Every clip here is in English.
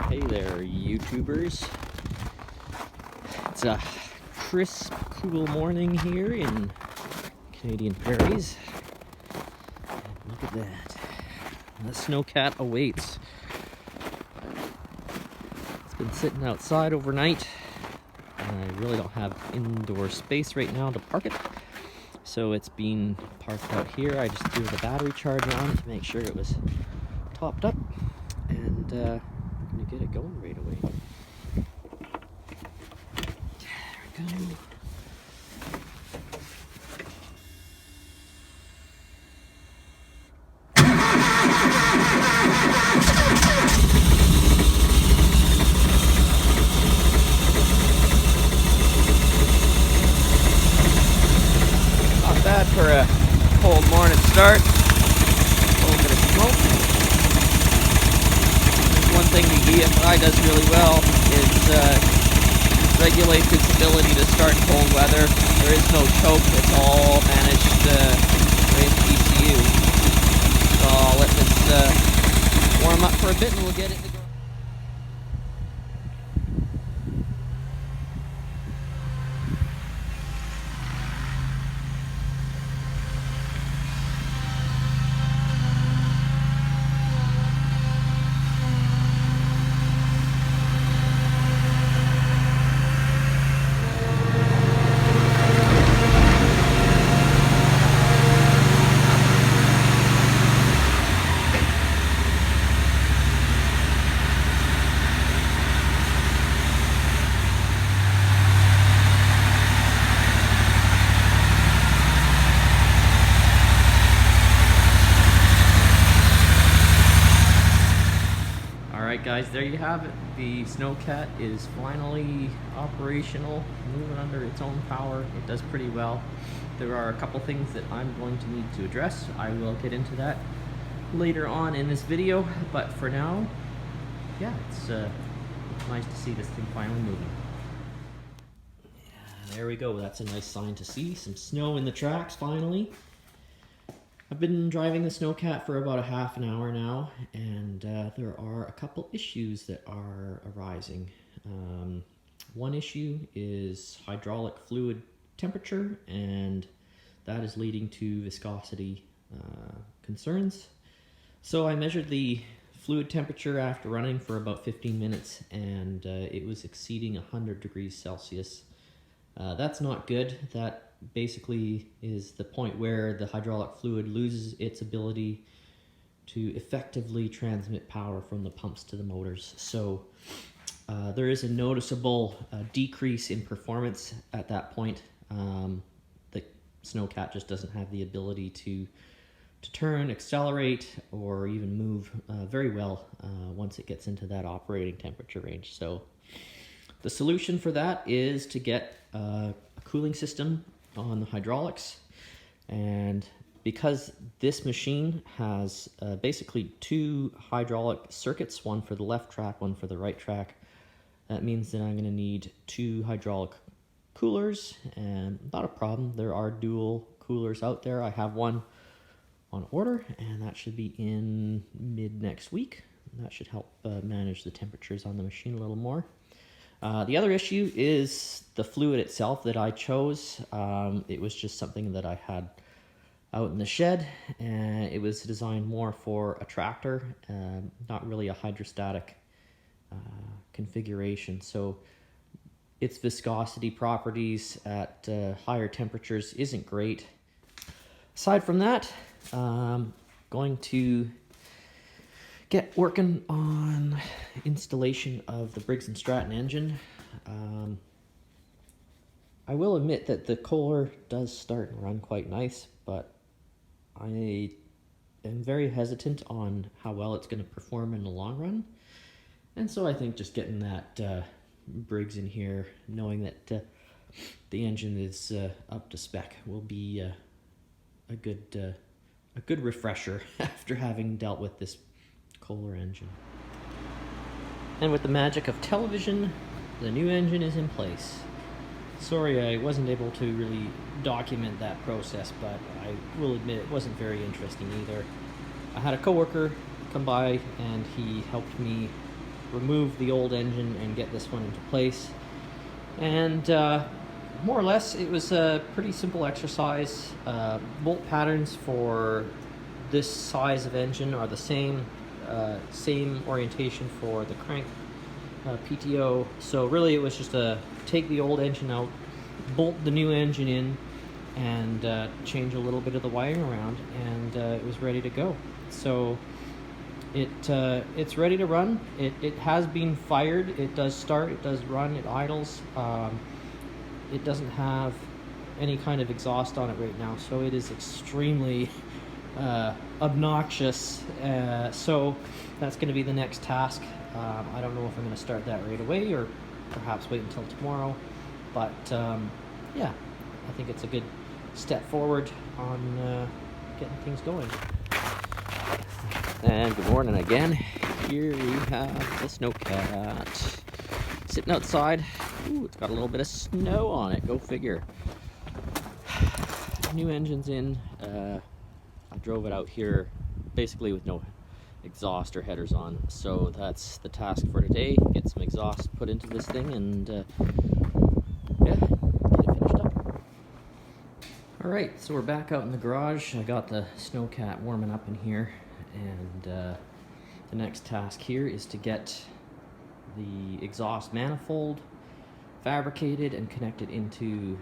Hey there, YouTubers. It's a crisp, cool morning here in Canadian prairies. And look at that. The snowcat awaits. It's been sitting outside overnight. And I really don't have indoor space right now to park it. So it's been parked out here. I just threw the battery charger on to make sure it was topped up. And I'm going to get it going right away. There we go. Not bad for a cold morning start. A little bit of smoke. One thing the EFI does really well is regulate its ability to start in cold weather. There is no choke, it's all managed right in the ECU. So I'll let this warm up for a bit and we'll get it to go. Alright guys, there you have it. The snowcat is finally operational, moving under its own power. It does pretty well. There are a couple things that I'm going to need to address. I will get into that later on in this video, but for now, yeah, it's nice to see this thing finally moving. Yeah, there we go. That's a nice sign to see. Some snow in the tracks finally. I've been driving the snowcat for about a half an hour now, and there are a couple issues that are arising. One issue is hydraulic fluid temperature, and that is leading to viscosity concerns. So I measured the fluid temperature after running for about 15 minutes, and it was exceeding 100 degrees Celsius. That's not good. That basically is the point where the hydraulic fluid loses its ability to effectively transmit power from the pumps to the motors. So there is a noticeable decrease in performance at that point. The snowcat just doesn't have the ability to turn, accelerate, or even move very well once it gets into that operating temperature range. So the solution for that is to get a cooling system on the hydraulics, and because this machine has basically two hydraulic circuits, one for the left track, one for the right track, that means that I'm going to need two hydraulic coolers, and not a problem. There are dual coolers out there. I have one on order, and that should be in mid next week. That should help manage the temperatures on the machine a little more. The other issue is the fluid itself that I chose. It was just something that I had out in the shed, and it was designed more for a tractor, not really a hydrostatic configuration. So its viscosity properties at higher temperatures isn't great. Aside from that, going to get working on installation of the Briggs & Stratton engine. I will admit that the Kohler does start and run quite nice, but I am very hesitant on how well it's going to perform in the long run. And so I think just getting that Briggs in here, knowing that the engine is up to spec, will be a good refresher after having dealt with this Kohler engine. And with the magic of television, the new engine is in place. Sorry I wasn't able to really document that process, but I will admit it wasn't very interesting either. I had a coworker come by and he helped me remove the old engine and get this one into place. And more or less, it was a pretty simple exercise. Bolt patterns for this size of engine are the same orientation for the crank PTO. So really, it was just take the old engine out, bolt the new engine in, and change a little bit of the wiring around, and it was ready to go. So it's ready to run. It has been fired. It does start, it does run, it idles. It doesn't have any kind of exhaust on it right now, so it is extremely obnoxious. So that's going to be the next task. I don't know if I'm going to start that right away or perhaps wait until tomorrow, but yeah, I think it's a good step forward on getting things going. And good morning again. Here we have the Snowcat sitting outside. Ooh, it's got a little bit of snow on it, go figure. New engine's in. I drove it out here basically with no exhaust or headers on, so that's the task for today. Get some exhaust put into this thing and yeah, get it finished up. Alright, so we're back out in the garage. I got the Snowcat warming up in here, and the next task here is to get the exhaust manifold fabricated and connected into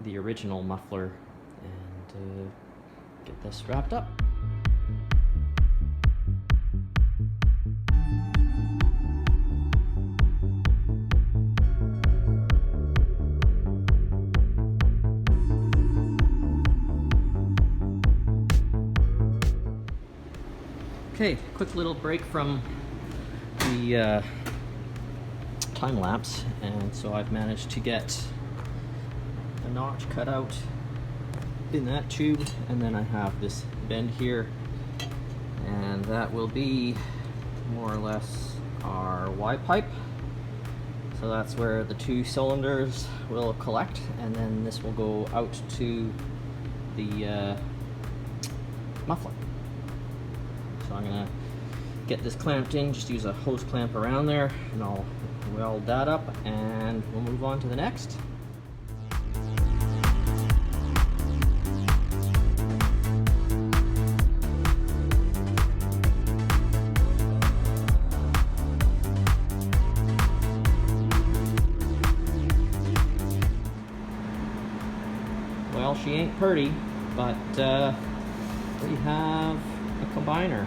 the original muffler, and get this wrapped up. Okay, quick little break from the time lapse, and so I've managed to get a notch cut out in that tube, and then I have this bend here, and that will be more or less our Y pipe. So that's where the two cylinders will collect, and then this will go out to the muffler. So I'm gonna get this clamped in, just use a hose clamp around there, and I'll weld that up, and we'll move on to the next. Well, she ain't pretty, but we have a combiner.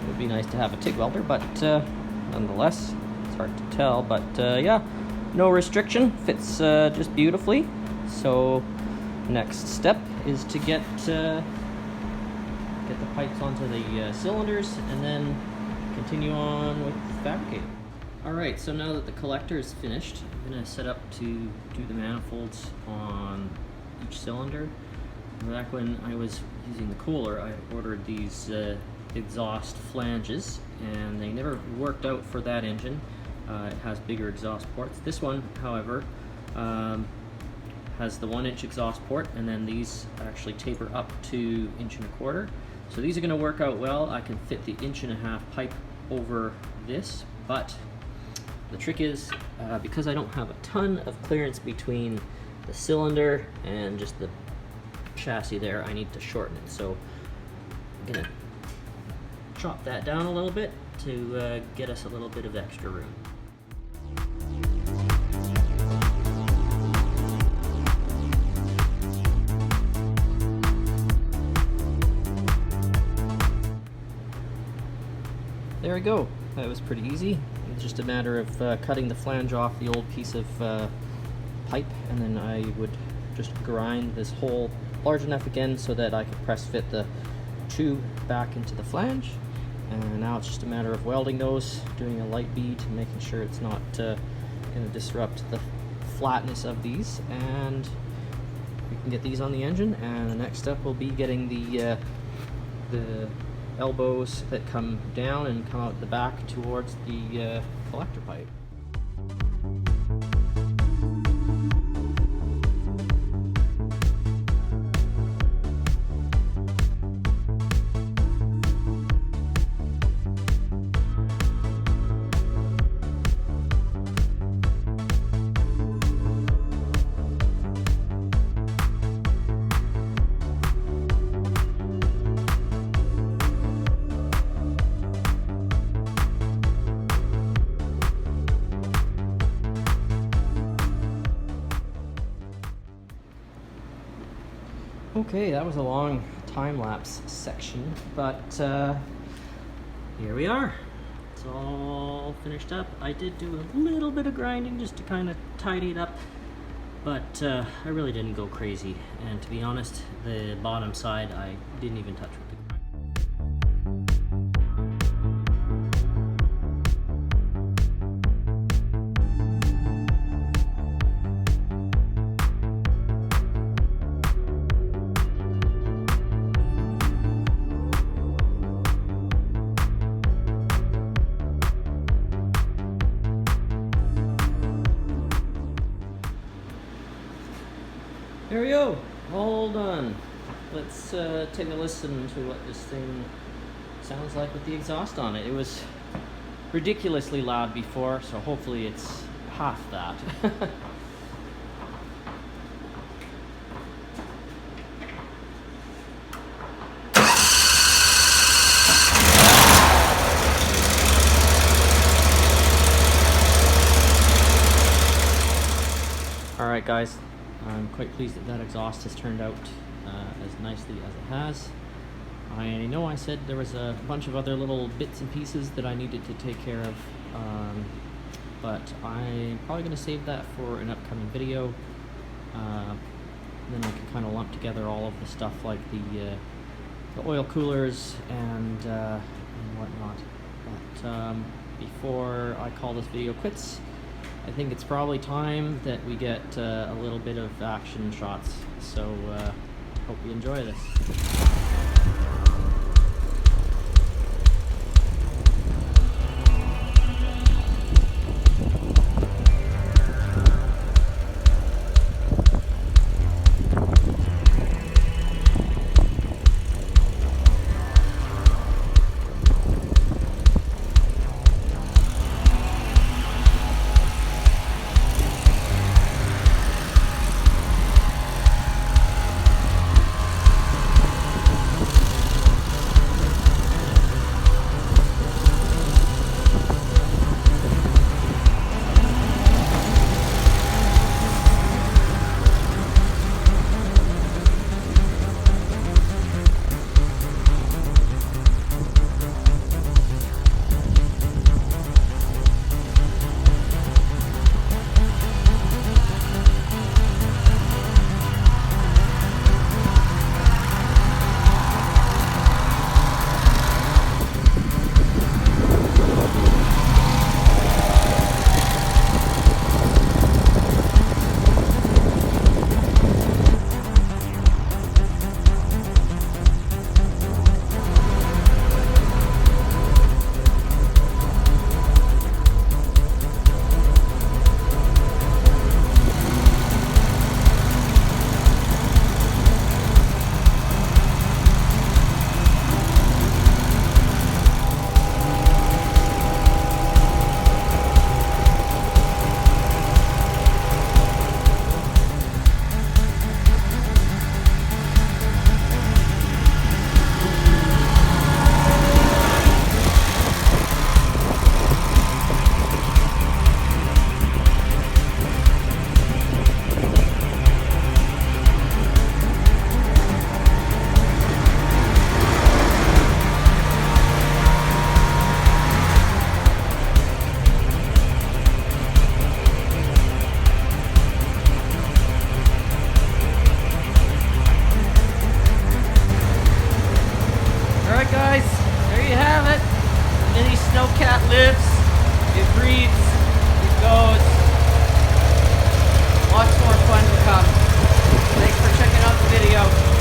It would be nice to have a TIG welder, but nonetheless, it's hard to tell. But yeah, no restriction, fits just beautifully. So next step is to get the pipes onto the cylinders, and then continue on with fabricating. Alright, so now that the collector is finished, I'm going to set up to do the manifolds on each cylinder. Back when I was using the cooler, I ordered these exhaust flanges, and they never worked out for that engine. It has bigger exhaust ports. This one, however, has the 1-inch exhaust port, and then these actually taper up to 1.25 inches. So these are going to work out well. I can fit the 1.5 inch pipe over this, but the trick is, because I don't have a ton of clearance between the cylinder and just the chassis there, I need to shorten it. So I'm gonna chop that down a little bit to get us a little bit of extra room. There we go. That was pretty easy. It's just a matter of cutting the flange off the old piece of pipe, and then I would just grind this hole large enough again so that I could press fit the tube back into the flange. And now it's just a matter of welding those, doing a light bead, making sure it's not going to disrupt the flatness of these, and we can get these on the engine. And the next step will be getting the elbows that come down and come out the back towards the collector pipe. Okay, that was a long time-lapse section, but here we are. It's all finished up. I did do a little bit of grinding just to kind of tidy it up, but I really didn't go crazy. And to be honest, the bottom side I didn't even touch with the grinder. There we go, all done. Let's take a listen to what this thing sounds like with the exhaust on it. It was ridiculously loud before, so hopefully it's half that. Alright guys, I'm quite pleased that that exhaust has turned out as nicely as it has. I know I said there was a bunch of other little bits and pieces that I needed to take care of, but I'm probably going to save that for an upcoming video. Then I can kind of lump together all of the stuff like the oil coolers and whatnot. But before I call this video quits, I think it's probably time that we get a little bit of action shots, so hope you enjoy this. Guys, there you have it. Mini snowcat lives, it breathes, it goes. Lots more fun to come. Thanks for checking out the video.